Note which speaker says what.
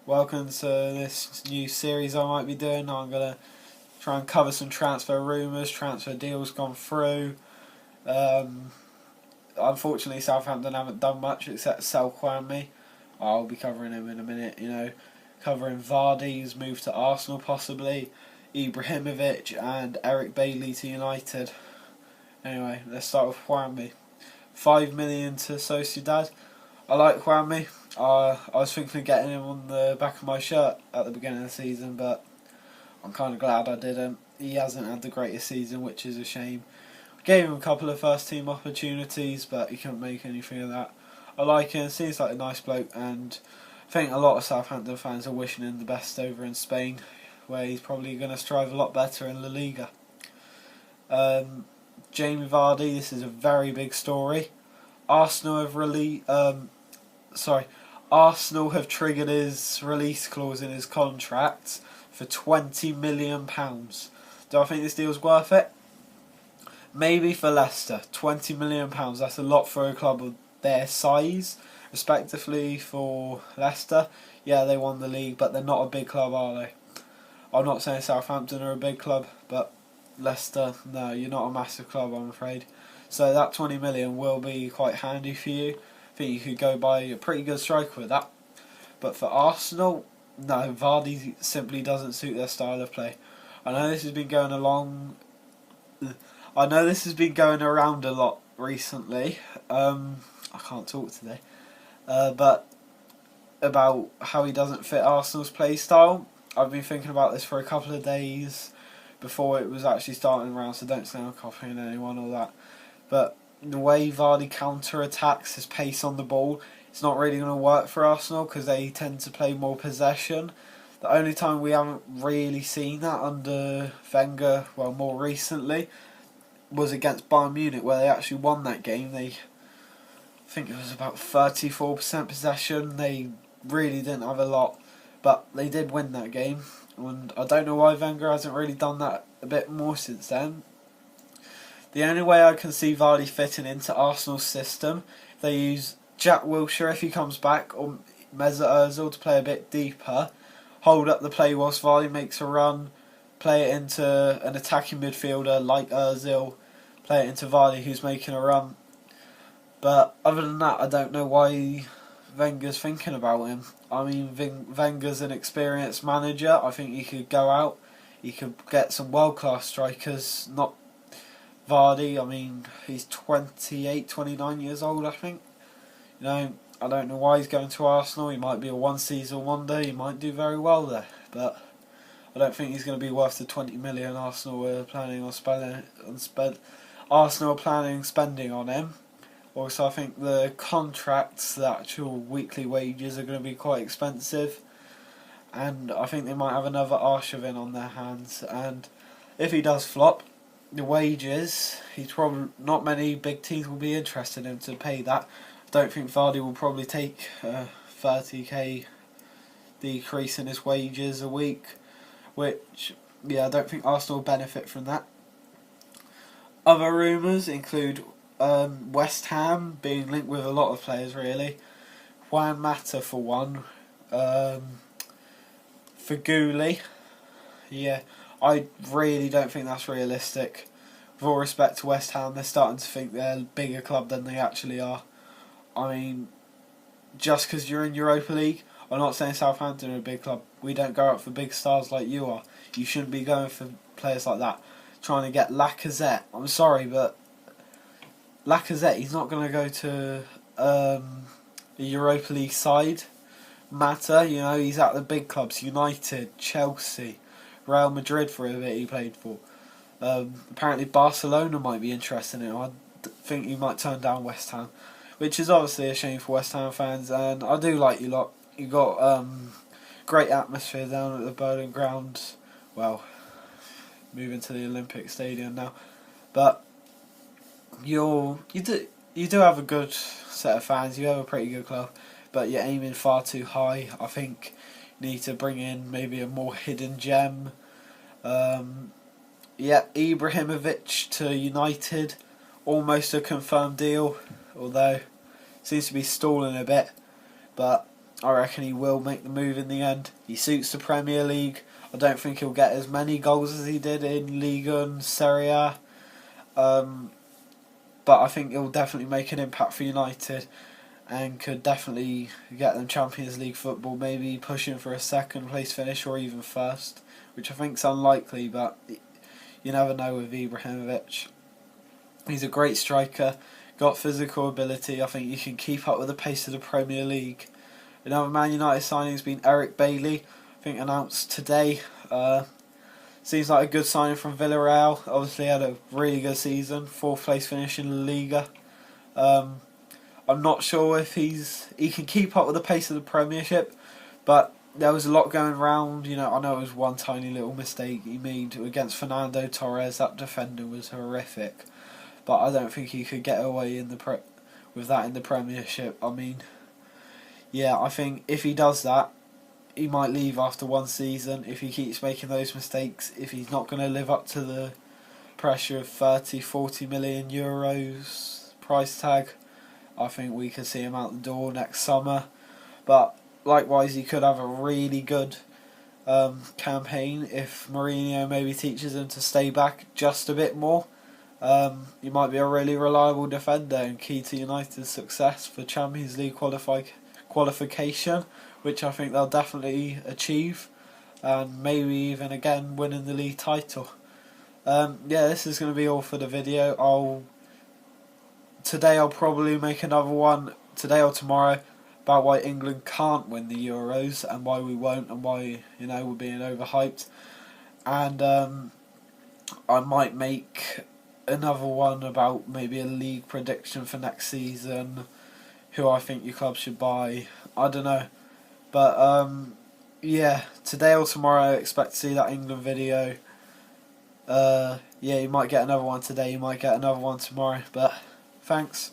Speaker 1: Welcome to this new series I might be doing. I'm going to try and cover some transfer rumours, transfer deals gone through. Unfortunately, Southampton haven't done much except sell Kwame. I'll be covering him in a minute, covering Vardy's move to Arsenal possibly, Ibrahimovic and Eric Bailey to United. Anyway, let's start with Kwame. 5 million to Sociedad. I like Kwame. I was thinking of getting him on the back of my shirt at the beginning of the season, but I'm kind of glad I didn't. He hasn't had the greatest season, which is a shame. Gave him a couple of first team opportunities, but he couldn't make anything of that. I like him, seems like a nice bloke, and I think a lot of Southampton fans are wishing him the best over in Spain, where he's probably going to strive a lot better in La Liga. Jamie Vardy, this is a very big story. Arsenal have triggered his release clause in his contract for £20 million. Do I think this deal's worth it? Maybe for Leicester. £20 million, that's a lot for a club of their size. Respectively for Leicester, yeah, they won the league, but they're not a big club, are they? I'm not saying Southampton are a big club, but Leicester, no, you're not a massive club, I'm afraid. So that 20 million will be quite handy for you. I think you could go buy a pretty good striker with that. But for Arsenal, no, Vardy simply doesn't suit their style of play. I know this has been going around a lot recently. I can't talk today. But about how he doesn't fit Arsenal's play style. I've been thinking about this for a couple of days before it was actually starting around, so don't sound copying anyone or that. But the way Vardy counter-attacks, his pace on the ball, it's not really going to work for Arsenal because they tend to play more possession. The only time we haven't really seen that under Wenger, well, more recently, was against Bayern Munich, where they actually won that game. I think it was about 34% possession. They really didn't have a lot, but they did win that game. And I don't know why Wenger hasn't really done that a bit more since then. The only way I can see Vardy fitting into Arsenal's system, if they use Jack Wilshere if he comes back, or Mesut Ozil to play a bit deeper, hold up the play whilst Vardy makes a run, play it into an attacking midfielder like Ozil, play it into Vardy who's making a run. But other than that, I don't know why Wenger's thinking about him. I mean, Wenger's an experienced manager. I think he could go out, he could get some world-class strikers, not Vardy. I mean, he's 28, 29 years old, I think. I don't know why he's going to Arsenal. He might be a one-season wonder. He might do very well there, but I don't think he's going to be worth the 20 million Arsenal are planning on spending on him. Also, I think the contracts, the actual weekly wages, are going to be quite expensive, and I think they might have another Arshavin on their hands. And if he does flop, the wages, he's probably not many big teams will be interested in to pay that. I don't think Vardy will probably take a 30k decrease in his wages a week, which, yeah, I don't think Arsenal will benefit from that. Other rumours include West Ham being linked with a lot of players, really. Juan Mata for one. Feghouli. Yeah, I really don't think that's realistic. With all respect to West Ham, they're starting to think they're a bigger club than they actually are. I mean, just because you're in Europa League, I'm not saying Southampton are a big club. We don't go out for big stars like you are. You shouldn't be going for players like that. Trying to get Lacazette. I'm sorry, but Lacazette, he's not going to go to a Europa League side. Mata, he's at the big clubs. United, Chelsea, Real Madrid for a bit he played for. Apparently Barcelona might be interested in him. I think he might turn down West Ham, which is obviously a shame for West Ham fans, and I do like you lot. You got great atmosphere down at the Bowling Ground. Well, moving to the Olympic Stadium now, but you do have a good set of fans. You have a pretty good club, but you're aiming far too high. I think you need to bring in maybe a more hidden gem. Ibrahimovic to United, almost a confirmed deal, although it seems to be stalling a bit. But I reckon he will make the move in the end. He suits the Premier League. I don't think he'll get as many goals as he did in Liga and Serie A. But I think he'll definitely make an impact for United and could definitely get them Champions League football, maybe pushing for a second place finish or even first, which I think is unlikely, but you never know with Ibrahimovic. He's a great striker, got physical ability. I think he can keep up with the pace of the Premier League. Another Man United signing has been Eric Bailly, I think announced today. Seems like a good signing from Villarreal. Obviously had a really good season, 4th place finish in La Liga. I'm not sure if he can keep up with the pace of the Premiership, but there was a lot going around. You know, I know it was one tiny little mistake he made against Fernando Torres. That defender was horrific, but I don't think he could get away with that in the Premiership. I mean, yeah, I think if he does that, he might leave after one season if he keeps making those mistakes, if he's not going to live up to the pressure of 30-40 million euros price tag. I think we could see him out the door next summer. But likewise, he could have a really good campaign if Mourinho maybe teaches him to stay back just a bit more. He might be a really reliable defender and key to United's success for Champions League qualification, which I think they'll definitely achieve, and maybe even again winning the league title. Yeah, this is going to be all for the video. Today I'll probably make another one, today or tomorrow, about why England can't win the Euros and why we won't, and why, you know, we're being overhyped. And I might make another one about maybe a league prediction for next season, who I think your club should buy. I don't know. But yeah, today or tomorrow I expect to see that England video. Yeah, you might get another one today, you might get another one tomorrow, but thanks.